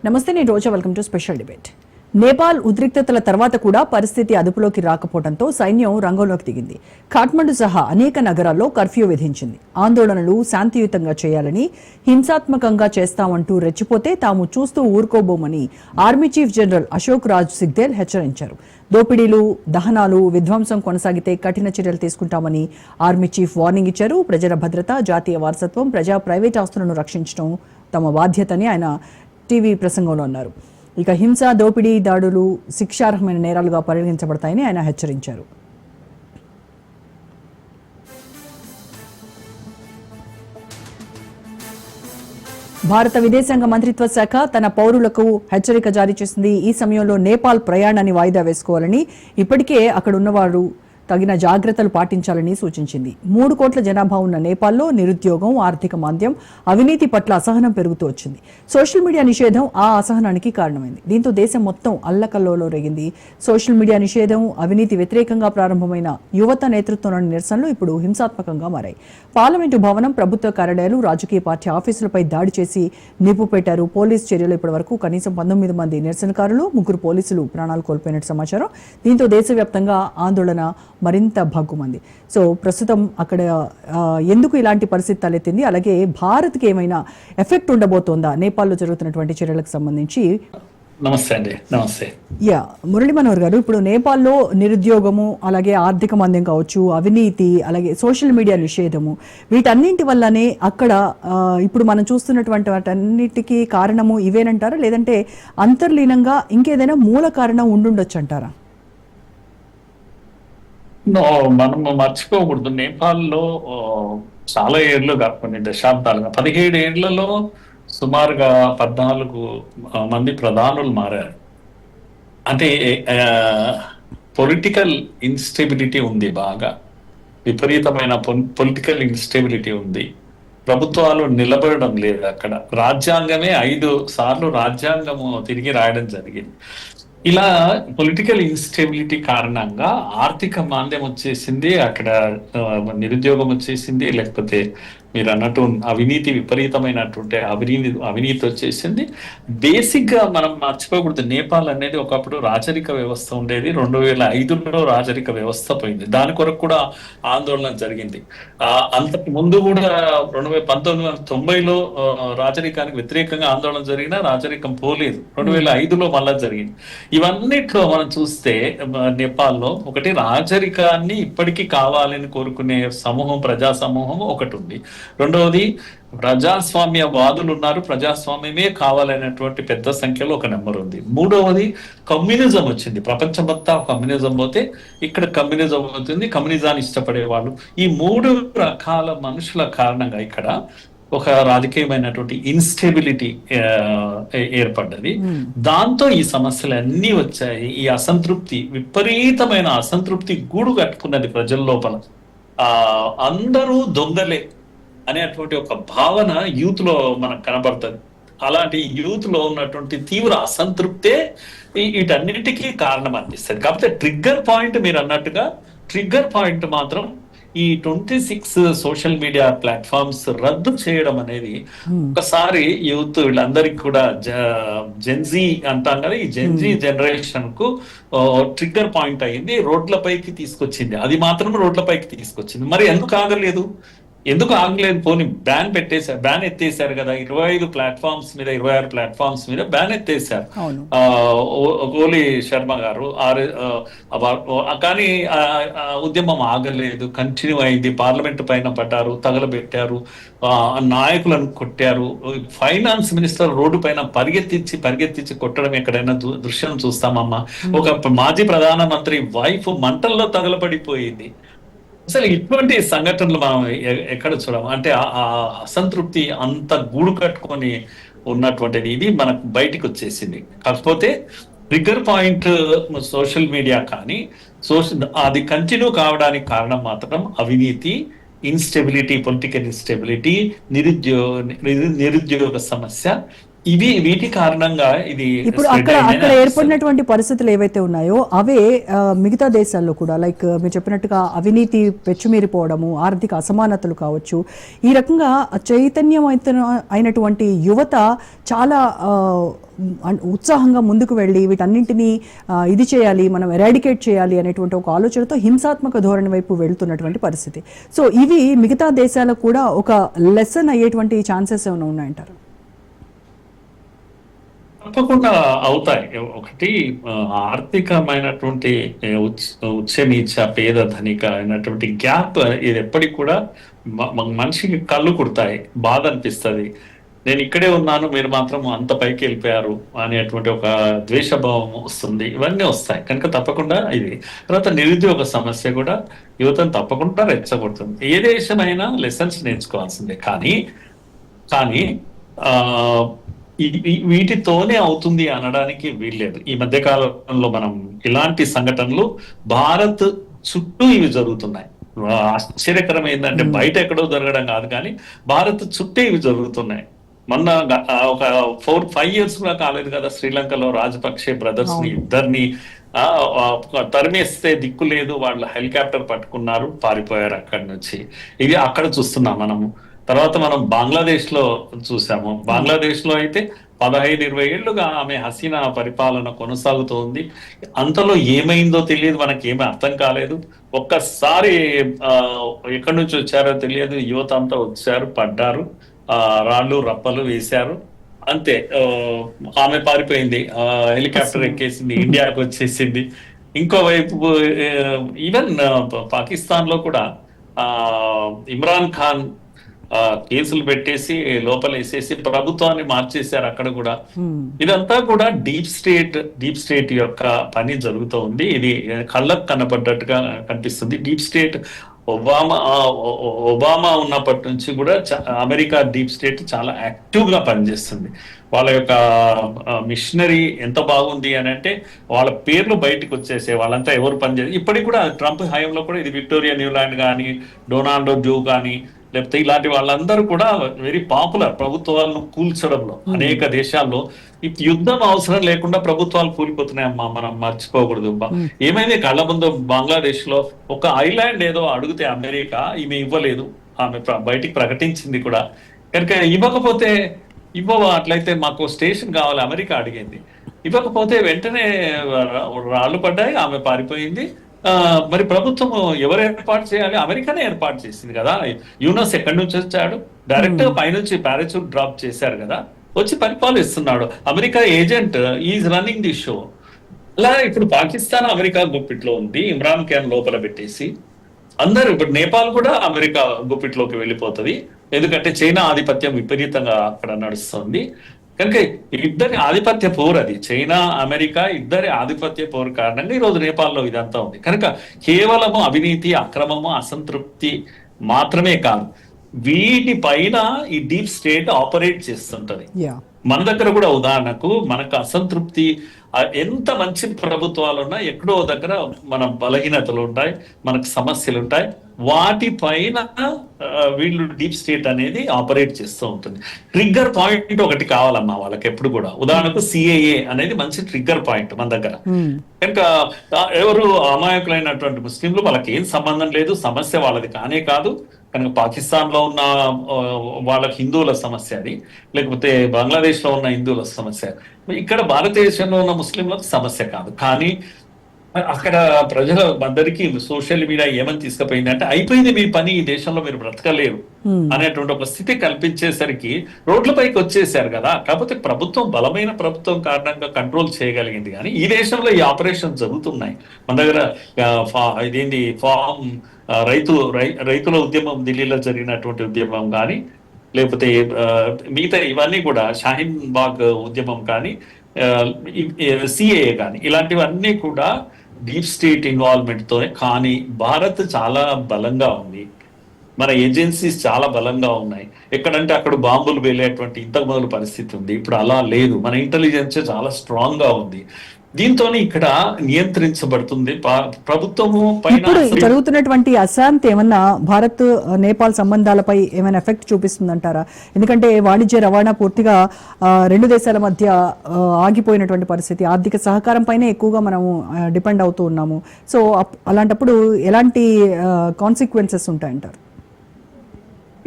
నమస్తే, నేను Roja. Welcome to special debate. Nepal ఉద్రిక్తతల తర్వాత కూడా పరిస్థితి అదుపులోకి రాకపోవడంతో సైన్యం రంగంలోకి దిగింది. ఖాట్మండు సహా అనేక నగరాల్లో కర్ఫ్యూ విధించింది. ఆందోళనలు శాంతియుతంగా చేయాలని, హింసాత్మకంగా చేస్తామంటూ రెచ్చిపోతే తాము చూస్తూ ఊరుకోబోమని army chief general Ashok Raj Sigdel హెచ్చరించారు. దోపిడీలు, దహనాలు, విధ్వంసం కొనసాగితే కఠిన చర్యలు తీసుకుంటామని ఆర్మీ చీఫ్ వార్నింగ్ ఇచ్చారు. ప్రజల భద్రత, జాతీయ వారసత్వం, ప్రైవేట్ ఆస్తులను రక్షించడం తమ బాధ్యతని ఆయన టీవీ ప్రసంగంలో అన్నారు. ఇక హింస, దోపిడీ, దాడులు శిక్షార్హమైన నేరాలుగా పరిగణించబడతాయని ఆయన హెచ్చరించారు. భారత విదేశాంగ మంత్రిత్వ శాఖ తన పౌరులకు హెచ్చరిక జారీ చేసింది. ఈ సమయంలో నేపాల్ ప్రయాణాన్ని వాయిదా వేసుకోవాలని, ఇప్పటికే అక్కడ ఉన్నవారు తగిన జాగ్రత్తలు పాటించాలని సూచించింది. 3 కోట్ల జనాభా ఉన్న నేపాల్లో నిరుద్యోగం, ఆర్థిక మాంద్యం, అవినీతి పట్ల అసహనం పెరుగుతూ వచ్చింది. సోషల్ మీడియా నిషేధం ఆ అసహనానికి కారణమైంది. దీంతో దేశం మొత్తం అల్లకల్లోలో రేగింది. సోషల్ మీడియా నిషేధం, అవినీతి వ్యతిరేకంగా ప్రారంభమైన యువత నేతృత్వంలోని నిరసనలు ఇప్పుడు హింసాత్మకంగా మారాయి. పార్లమెంటు భవనం, ప్రభుత్వ కార్యాలయాలు, రాజకీయ పార్టీ ఆఫీసులపై దాడి చేసి నిప్పు పెట్టారు. పోలీసు చర్యలు ఇప్పటి వరకు కనీసం 19 మంది నిరసనకారులు, 3 పోలీసులు ప్రాణాలు కోల్పోయినట్టు సమాచారం. దీంతో దేశవ్యాప్తంగా ఆందోళన మరింత భగ్గుమంది. సో ప్రస్తుతం అక్కడ ఎందుకు ఇలాంటి పరిస్థితి తలెత్తింది, అలాగే భారత్కి ఏమైనా ఎఫెక్ట్ ఉండబోతోందా నేపాల్లో జరుగుతున్నటువంటి చర్యలకు సంబంధించి? నమస్తే అండి. నమస్తే. మురళీ మనోహర్ గారు, ఇప్పుడు నేపాల్లో నిరుద్యోగము, అలాగే ఆర్థిక మాంద్యం కావచ్చు, అవినీతి, అలాగే సోషల్ మీడియా నిషేధము, వీటన్నింటి వల్లనే అక్కడ ఇప్పుడు మనం చూస్తున్నటువంటి వాటన్నిటికీ కారణము ఇవేనంటారా, లేదంటే అంతర్లీనంగా ఇంకేదైనా మూల కారణం ఉండుండొచ్చు అంటారా? మనం మర్చిపోకూడదు, నేపాల్లో చాలా ఏళ్లుగా, కొన్ని దశాబ్దాలుగా, 17 ఏళ్లలో సుమారుగా 14 మంది ప్రధానులు మారారు. అంటే పొలిటికల్ ఇన్స్టెబిలిటీ ఉంది, బాగా విపరీతమైన పొలిటికల్ ఇన్స్టెబిలిటీ ఉంది. ప్రభుత్వాలు నిలబడడం లేదు. అక్కడ రాజ్యాంగమే 5 సార్లు రాజ్యాంగము తిరిగి రాయడం జరిగింది. ఇలా పొలిటికల్ ఇన్స్టెబిలిటీ కారణంగా ఆర్థిక మాంద్యం వచ్చేసింది, అక్కడ నిరుద్యోగం వచ్చేసింది, లేకపోతే మీరు అన్నట్టు అవినీతి, విపరీతమైనటువంటి అవినీతి వచ్చేసింది. బేసిక్ గా మనం మర్చిపోకూడదు, నేపాల్ అనేది ఒకప్పుడు రాజరిక వ్యవస్థ ఉండేది. 2005లో రాజరిక వ్యవస్థ పోయింది. దాని కొరకు కూడా ఆందోళన జరిగింది. అంతకు ముందు కూడా 1990లో రాజరికానికి వ్యతిరేకంగా ఆందోళన జరిగినా రాజరికం పోలేదు. 2005లో మళ్ళా జరిగింది. ఇవన్నిట్లో మనం చూస్తే నేపాల్లో ఒకటి, రాజరికాన్ని ఇప్పటికీ కావాలని కోరుకునే సమూహం, ప్రజా సమూహం ఒకటి ఉంది. రెండవది, ప్రజాస్వామ్య వాదులు ఉన్నారు, ప్రజాస్వామ్యమే కావాలనేటువంటి పెద్ద సంఖ్యలో ఒక నెంబర్ ఉంది. మూడవది, కమ్యూనిజం వచ్చింది. ప్రపంచం మొత్తం కమ్యూనిజం పోతే ఇక్కడ కమ్యూనిజం అవుతుంది, కమ్యూనిజాన్ని ఇష్టపడే వాళ్ళు. ఈ 3 రకాల మనుషుల కారణంగా ఇక్కడ ఒక రాజకీయమైనటువంటి ఇన్స్టెబిలిటీ ఏర్పడ్డది. దాంతో ఈ సమస్యలు అన్నీ వచ్చాయి. ఈ అసంతృప్తి, విపరీతమైన అసంతృప్తి గూడు కట్టుకున్నది ప్రజల లోపల. అందరూ దొంగలే అనేటువంటి ఒక భావన యూత్ లో మనకు కనబడుతుంది. అలాంటి యూత్ లో ఉన్నటువంటి తీవ్ర అసంతృప్తే వీటన్నిటికీ కారణం అనిపిస్తుంది. కాకపోతే ట్రిగ్గర్ పాయింట్, మీరు అన్నట్టుగా ట్రిగ్గర్ పాయింట్ మాత్రం ఈ 26 సోషల్ మీడియా ప్లాట్ఫామ్స్ రద్దు చేయడం అనేది ఒకసారి యూత్ వీళ్ళందరికీ కూడా జెన్జీ అంటాం కదా, ఈ జెన్జీ జనరేషన్ కు ట్రిగ్గర్ పాయింట్ అయింది, రోడ్లపైకి తీసుకొచ్చింది. అది మాత్రం రోడ్లపైకి తీసుకొచ్చింది. మరి ఎందుకు ఆగలేదు? పోనీ బ్యాన్ ఎత్తేసారు కదా, 25 ప్లాట్ఫామ్స్ మీద, 26 ప్లాట్ఫామ్స్ మీద బ్యాన్ ఎత్తేసారు గోలి శర్మ గారు. కానీ ఉద్యమం ఆగలేదు, కంటిన్యూ అయింది. పార్లమెంట్ పైన పడ్డారు, తగలబెట్టారు, నాయకులను కొట్టారు. ఫైనాన్స్ మినిస్టర్ రోడ్డు పైన పరిగెత్తించి కొట్టడం ఎక్కడైనా దృశ్యం చూస్తామమ్మా. ఒక మాజీ ప్రధానమంత్రి వైఫ్ మంటల్లో తగలబడిపోయింది. అసలు ఇటువంటి సంఘటనలు మనం ఎక్కడ చూడము. అంటే ఆ అసంతృప్తి అంత గూడు కట్టుకొని ఉన్నటువంటిది ఇది మనకు బయటికి వచ్చేసింది. కాకపోతే ట్రిగ్గర్ పాయింట్ సోషల్ మీడియా, కానీ అది కంటిన్యూ కావడానికి కారణం మాత్రం అవినీతి, ఇన్స్టెబిలిటీ, పొలిటికల్ ఇన్స్టెబిలిటీ, నిరుద్యోగ సమస్య, వీటి కారణంగా ఇది ఇప్పుడు స్ప్రెడ్ అక్కడ అయిందని అక్కడ అనిపిస్తుంది. ఏర్పడినటువంటి పరిస్థితులు ఏవైతే ఉన్నాయో అవే మిగతా దేశాల్లో కూడా లైక్ మీరు చెప్పినట్టుగా అవినీతి పెచ్చుమీరిపోవడము, ఆర్థిక అసమానతలు కావచ్చు, ఈ రకంగా అయినటువంటి యువత చాలా ఉత్సాహంగా ముందుకు వెళ్ళి వీటన్నింటినీ ఇది చేయాలి, మనం ఎరాడికేట్ చేయాలి అనేటువంటి ఒక ఆలోచనతో హింసాత్మక ధోరణి వైపు వెళ్తున్నటువంటి పరిస్థితి. సో ఇవి మిగతా దేశాలకు కూడా ఒక లెసన్ అయ్యేటువంటి ఛాన్సెస్ ఏమైనా ఉన్నాయంటారు? తప్పకుండా అవుతాయి. ఒకటి ఆర్థికమైనటువంటి ఉచ్చ నీచ పేద ధనిక అయినటువంటి గ్యాప్ ఇది ఎప్పటికి కూడా మనిషికి కళ్ళు కుడతాయి, బాధ అనిపిస్తుంది. నేను ఇక్కడే ఉన్నాను, మీరు మాత్రం అంత పైకి వెళ్ళిపోయారు అనేటువంటి ఒక ద్వేషభావం వస్తుంది. ఇవన్నీ వస్తాయి కనుక తప్పకుండా ఇది. తర్వాత నిరుద్యోగ సమస్య కూడా యువతను తప్పకుండా రెచ్చగొడుతుంది. ఏ దేశమైనా లెసన్స్ నేర్చుకోవాల్సిందే. కానీ కానీ ఆ వీటితోనే అవుతుంది అనడానికి వీల్లేదు. ఈ మధ్య కాలంలో మనం ఇలాంటి సంఘటనలు భారత్ చుట్టూ ఇవి జరుగుతున్నాయి. ఆశ్చర్యకరం ఏంటంటే బయట ఎక్కడో జరగడం కాదు, కానీ భారత్ చుట్టూ ఇవి జరుగుతున్నాయి. మొన్న ఒక 4-5 years కూడా కాలేదు కదా, శ్రీలంకలో రాజపక్షే బ్రదర్స్ ని ఇద్దరిని తరిమేస్తే దిక్కు లేదు, వాళ్ళు హెలికాప్టర్ పట్టుకున్నారు, పారిపోయారు అక్కడి నుంచి. ఇది అక్కడ చూస్తున్నాం మనము. తర్వాత మనం బంగ్లాదేశ్ లో చూసాము. బంగ్లాదేశ్ లో అయితే 15-20 ఏళ్లుగా ఆమె హసీనా పరిపాలన కొనసాగుతోంది. అంతలో ఏమైందో తెలియదు, మనకి ఏమీ అర్థం కాలేదు. ఒక్కసారి ఎక్కడి నుంచి వచ్చారో తెలియదు, యువత అంతా వచ్చారు, పడ్డారు, రాళ్ళు రప్పలు వేశారు, అంతే. ఆమె పారిపోయింది, హెలికాప్టర్ ఎక్కేసింది, ఇండియాకి వచ్చేసింది. ఇంకోవైపు ఈవెన్ పాకిస్తాన్ లో కూడా ఇమ్రాన్ ఖాన్ కేసులు పెట్టేసి లోపల వేసేసి ప్రభుత్వాన్ని మార్చేశారు అక్కడ కూడా. ఇదంతా కూడా డీప్ స్టేట్ యొక్క పని జరుగుతూ ఉంది. ఇది కళ్ళకు కనబడ్డట్టుగా కనిపిస్తుంది. డీప్ స్టేట్ ఒబామా ఉన్నప్పటి నుంచి కూడా అమెరికా డీప్ స్టేట్ చాలా యాక్టివ్ గా పనిచేస్తుంది. వాళ్ళ యొక్క మిషనరీ ఎంత బాగుంది అని అంటే వాళ్ళ పేర్లు బయటకు వచ్చేసే, వాళ్ళంతా ఎవరు పనిచేసి ఇప్పటికి కూడా ట్రంప్ హయాంలో కూడా ఇది విక్టోరియా న్యూలాండ్ కానీ, డొనాల్డో జూ కానీ, లేకపోతే ఇలాంటి వాళ్ళందరూ కూడా వెరీ పాపులర్ ప్రభుత్వాలను కూల్చడంలో. అనేక దేశాల్లో యుద్ధం అవసరం లేకుండా ప్రభుత్వాలు కూలిపోతున్నాయమ్మా, మనం మర్చిపోకూడదు. ఏమైంది కళ్ళ ముందు బంగ్లాదేశ్ లో ఒక ఐలాండ్ ఏదో అడిగితే అమెరికా ఈమె ఇవ్వలేదు, ఆమె బయటికి ప్రకటించింది కూడా. కనుక ఇవ్వకపోతే అట్లయితే మాకు స్టేషన్ కావాలి, అమెరికా అడిగింది. ఇవ్వకపోతే వెంటనే రాళ్ళు పడ్డాయి, ఆమె పారిపోయింది. మరి ప్రభుత్వం ఎవరు ఏర్పాటు చేయాలి? అమెరికానే ఏర్పాటు చేసింది కదా. యూనస్ ఎక్కడి నుంచి వచ్చాడు? డైరెక్ట్ గా పైనుంచి పారాచూట్ డ్రాప్ చేశారు కదా, వచ్చి పరిపాలిస్తున్నాడు. America agent is running the show. అలా ఇప్పుడు పాకిస్తాన్ అమెరికా గుప్పిట్లో ఉంది, ఇమ్రాన్ ఖాన్ లోపల పెట్టేసి అందరూ. ఇప్పుడు నేపాల్ కూడా అమెరికా గుప్పిట్లోకి వెళ్ళిపోతుంది, ఎందుకంటే చైనా ఆధిపత్యం విపరీతంగా అక్కడ నడుస్తుంది. కనుక ఇద్దరి ఆధిపత్య పోరు, అది చైనా అమెరికా ఇద్దరి ఆధిపత్య పోరు కారణంగా ఈరోజు నేపాల్లో ఇదంతా ఉంది. కనుక కేవలము అవినీతి, అక్రమము, అసంతృప్తి మాత్రమే కాదు, వీటి పైన ఈ డీప్ స్టేట్ ఆపరేట్ చేస్తుంటది. మన దగ్గర కూడా ఉదాహరణకు మనకు అసంతృప్తి, ఎంత మంచి ప్రభుత్వాలు ఉన్నా ఎక్కడో దగ్గర మన బలహీనతలు ఉంటాయి, మనకు సమస్యలు ఉంటాయి. వాటిపైన వీళ్ళు డీప్ స్టేట్ అనేది ఆపరేట్ చేస్తూ ఉంటుంది. ట్రిగ్గర్ పాయింట్ ఒకటి కావాలమ్మా వాళ్ళకి ఎప్పుడు కూడా. ఉదాహరణకు సిఏఏ అనేది మంచి ట్రిగ్గర్ పాయింట్ మన దగ్గర. కనుక ఎవరు అమాయకులైనటువంటి ముస్లింలు, వాళ్ళకి ఏం సంబంధం లేదు, సమస్య వాళ్ళది కానే కాదు. కనుక పాకిస్తాన్ లో ఉన్న వాళ్ళకి హిందువుల సమస్య అది, లేకపోతే బంగ్లాదేశ్ లో ఉన్న హిందువుల సమస్య, ఇక్కడ భారతదేశంలో ఉన్న ముస్లింలకు సమస్య కాదు. కానీ అక్కడ ప్రజల అందరికీ సోషల్ మీడియా ఏమని తీసుకుపోయింది అంటే, అయిపోయింది మీ పని, ఈ దేశంలో మీరు బ్రతకలేరు అనేటువంటి ఒక స్థితి కల్పించేసరికి రోడ్లపైకి వచ్చేసారు కదా. కాకపోతే ప్రభుత్వం బలమైన ప్రభుత్వం కారణంగా కంట్రోల్ చేయగలిగింది. కానీ ఈ దేశంలో ఈ ఆపరేషన్ జరుగుతున్నాయి. మన దగ్గర ఇదేంటి ఫామ్ రైతుల ఉద్యమం, ఢిల్లీలో జరిగినటువంటి ఉద్యమం కానీ, లేకపోతే మిగతా ఇవన్నీ కూడా షాహీన్ బాగ్ ఉద్యమం కానీ, సిఏఏ కానీ, ఇలాంటివన్నీ కూడా డీప్ స్టేట్ ఇన్వాల్వ్మెంట్ తో. కానీ భారత్ చాలా బలంగా ఉంది. మన ఏజెన్సీస్ చాలా బలంగా ఉన్నాయి. ఎక్కడంటే అక్కడ బాంబులు వేలేటువంటి ఇంతకు మొదలు పరిస్థితి ఉంది. ఇప్పుడు అలా లేదు. మన ఇంటెలిజెన్స్ చాలా స్ట్రాంగ్ గా ఉంది. దీంతో ఇక్కడ నియంత్రించబడుతుంది ప్రభుత్వము పైన. ఇప్పుడు జరుగుతున్నటువంటి అశాంతి ఏమన్నా భారత్ నేపాల్ సంబంధాలపై ఏమైనా ఎఫెక్ట్ చూపిస్తుందంటారా? ఎందుకంటే వాణిజ్య రవాణా పూర్తిగా రెండు దేశాల మధ్య ఆగిపోయినటువంటి పరిస్థితి, ఆర్థిక సహకారం పైనే ఎక్కువగా మనము డిపెండ్ అవుతూ ఉన్నాము. సో అలాంటప్పుడు ఎలాంటి కాన్సిక్వెన్సెస్ ఉంటాయంటారు?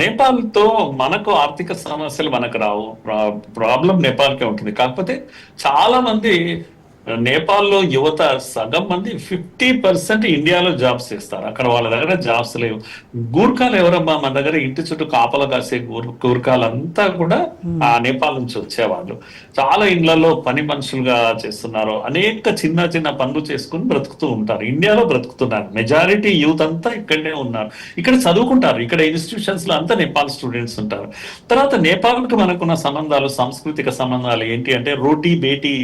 నేపాల్తో మనకు ఆర్థిక సమస్యలు మనకు రావు. ప్రాబ్లం నేపాల్కే ఉంటుంది. కాకపోతే చాలా మంది నేపాల్లో యువత సగం మంది 50% ఇండియాలో జాబ్స్ చేస్తారు. అక్కడ వాళ్ళ దగ్గర జాబ్స్ లేవు. గూర్ఖాలు ఎవరమ్మా మన దగ్గర ఇంటి చుట్టూ కాపలా కాసే గూర్ఖాలంతా కూడా ఆ నేపాల్ నుంచి వచ్చేవాళ్ళు. చాలా ఇండ్లలో పని మనుషులుగా చేస్తున్నారు. అనేక చిన్న చిన్న పనులు చేసుకుని బ్రతుకుతూ ఉంటారు. ఇండియాలో బ్రతుకుతున్నారు. మెజారిటీ యూత్ అంతా ఇక్కడనే ఉన్నారు. ఇక్కడ చదువుకుంటారు. ఇక్కడ ఇన్స్టిట్యూషన్స్ లో అంతా నేపాల్ స్టూడెంట్స్ ఉంటారు. తర్వాత నేపాల్కి మనకున్న సంబంధాలు, సాంస్కృతిక సంబంధాలు ఏంటి అంటే రోటీ బేటీ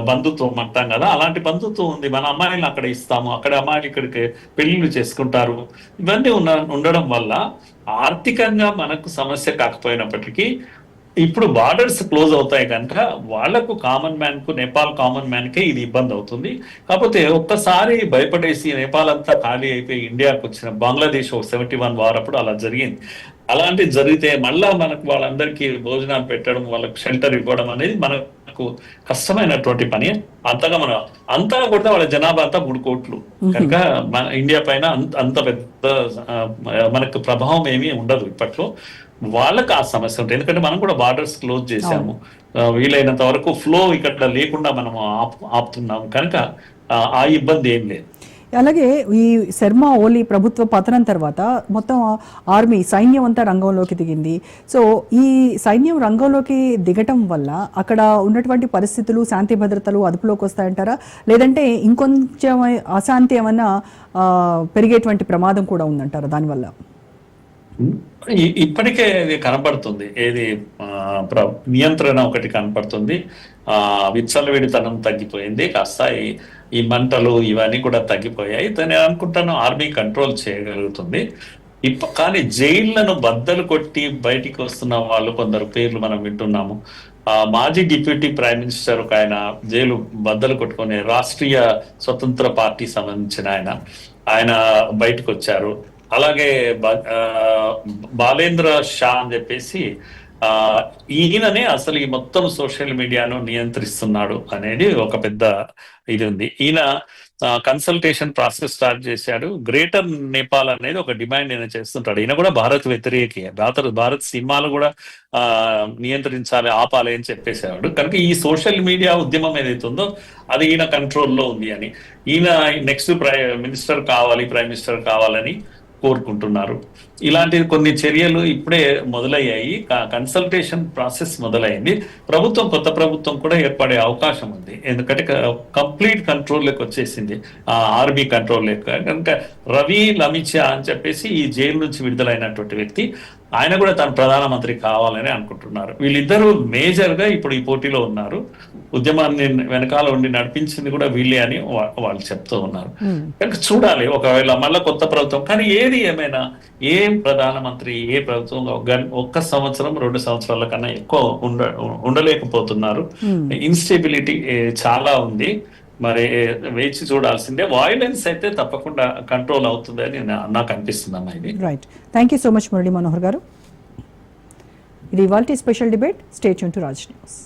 బంధుత్వం అంటాం కదా, అలాంటి బంధుత్వం ఉంది. మన అమ్మాయిలను అక్కడ ఇస్తాము, అక్కడ అమ్మాయిలు ఇక్కడికి పెళ్లిళ్ళు చేసుకుంటారు. ఇవన్నీ ఉండడం వల్ల ఆర్థికంగా మనకు సమస్య కాకపోయినప్పటికీ ఇప్పుడు బార్డర్స్ క్లోజ్ అవుతాయి కనుక వాళ్లకు కామన్ మ్యాన్ కు, నేపాల్ కామన్ మ్యాన్ కే ఇది ఇబ్బంది అవుతుంది. కాకపోతే ఒక్కసారి భయపడేసి నేపాల్ అంతా ఖాళీ అయిపోయి ఇండియాకు వచ్చిన బంగ్లాదేశ్ 71 వార్ అప్పుడు అలా జరిగింది. అలాంటివి జరిగితే మళ్ళా మనకు వాళ్ళందరికీ భోజనాలు పెట్టడం, వాళ్ళకి షెల్టర్ ఇవ్వడం అనేది మనకు కష్టమైనటువంటి పని. అంతగా అంతా కూడా వాళ్ళ జనాభా అంతా 3 కోట్లు కనుక మన ఇండియా పైన అంత పెద్ద మనకు ప్రభావం ఏమీ ఉండదు ఇప్పట్లో. వాళ్ళకి ఆ సమస్య ఉంటుంది. ఎందుకంటే మనం కూడా బార్డర్స్ క్లోజ్ చేశాము. వీలైనంత వరకు ఫ్లో ఇక్కడ లేకుండా మనం ఆపుతున్నాము కనుక ఆ ఇబ్బంది ఏం లేదు. అలాగే ఈ శర్మ ఓలీ ప్రభుత్వ పతనం తర్వాత మొత్తం ఆర్మీ సైన్యం అంతా రంగంలోకి దిగింది. సో ఈ సైన్యం రంగంలోకి దిగటం వల్ల అక్కడ ఉన్నటువంటి పరిస్థితులు, శాంతి భద్రతలు అదుపులోకి వస్తాయంటారా? లేదంటే ఇంకొంచెం అశాంతి ఏమన్నా పెరిగేటువంటి ప్రమాదం కూడా ఉందంటారా దానివల్ల? ఇప్పటికే ఇది కనపడుతుంది. ఏది నియంత్రణ ఒకటి కనపడుతుంది. విచ్చలవిడితనం తగ్గిపోయింది. కాస్త ఈ మంటలు ఇవన్నీ కూడా తగ్గిపోయాయి. నేను అనుకుంటాను ఆర్మీ కంట్రోల్ చేయగలుగుతుంది. కానీ జైళ్లను బద్దలు కొట్టి బయటికి వస్తున్న వాళ్ళు కొందరు పేర్లు మనం వింటున్నాము. మాజీ డిప్యూటీ ప్రైమ్ మినిస్టర్ ఒక ఆయన జైలు బద్దలు కొట్టుకునే రాష్ట్రీయ స్వతంత్ర పార్టీ సంబంధించిన ఆయన బయటకు వచ్చారు. అలాగే బాలేంద్ర షా అని చెప్పేసి ఈయననే అసలు ఈ మొత్తం సోషల్ మీడియాను నియంత్రిస్తున్నాడు అనేది ఒక పెద్ద ఇది ఉంది. ఈయన కన్సల్టేషన్ ప్రాసెస్ స్టార్ట్ చేశాడు. గ్రేటర్ నేపాల్ అనేది ఒక డిమాండ్ ఈయన చేస్తుంటాడు. ఈయన కూడా భారత్ వ్యతిరేకి. భారత్ సినిమాలు కూడా నియంత్రించాలి, ఆపాలి అని చెప్పేసేవాడు. కనుక ఈ సోషల్ మీడియా ఉద్యమం ఏదైతే ఉందో అది ఈయన కంట్రోల్లో ఉంది అని, ఈయన నెక్స్ట్ ప్రైమ్ మినిస్టర్ కావాలని కోరుకుంటున్నారు. ఇలాంటి కొన్ని చర్యలు ఇప్పుడే మొదలయ్యాయి. కన్సల్టేషన్ ప్రాసెస్ మొదలైంది. కొత్త ప్రభుత్వం కూడా ఏర్పడే అవకాశం ఉంది. ఎందుకంటే కంప్లీట్ కంట్రోల్లోకి వచ్చేసింది, ఆర్మీ కంట్రోల్లోకి. కనుక రవి లమిచా అని చెప్పేసి ఈ జైలు నుంచి విడుదలైనటువంటి వ్యక్తి, ఆయన కూడా తను ప్రధానమంత్రి కావాలని అనుకుంటున్నారు. వీళ్ళిద్దరూ మేజర్ గా ఇప్పుడు ఈ పోటీలో ఉన్నారు. ఉద్యమాన్ని వెనకాల ఉండి నడిపించింది కూడా వీళ్ళే అని వాళ్ళు చెప్తూ ఉన్నారు. కనుక చూడాలి ఒకవేళ మళ్ళా కొత్త ప్రభుత్వం. కానీ ఏది ఏమైనా ఏ ప్రధానమంత్రి, ఏ ప్రభుత్వం 1 సంవత్సరం 2 సంవత్సరాల కన్నా ఎక్కువ ఉండలేకపోతున్నారు. ఇన్స్టెబిలిటీ చాలా ఉంది. మరి వేచి చూడాల్సిందే. వాయిలెన్స్ అయితే తప్పకుండా కంట్రోల్ అవుతుంది అని నాకు అనిపిస్తుంది అమ్మా ఇది. Right. Thank you so much Murali Manohar గారు. ఇది ఇవాల్టి special debate. Stay tune to Raj news.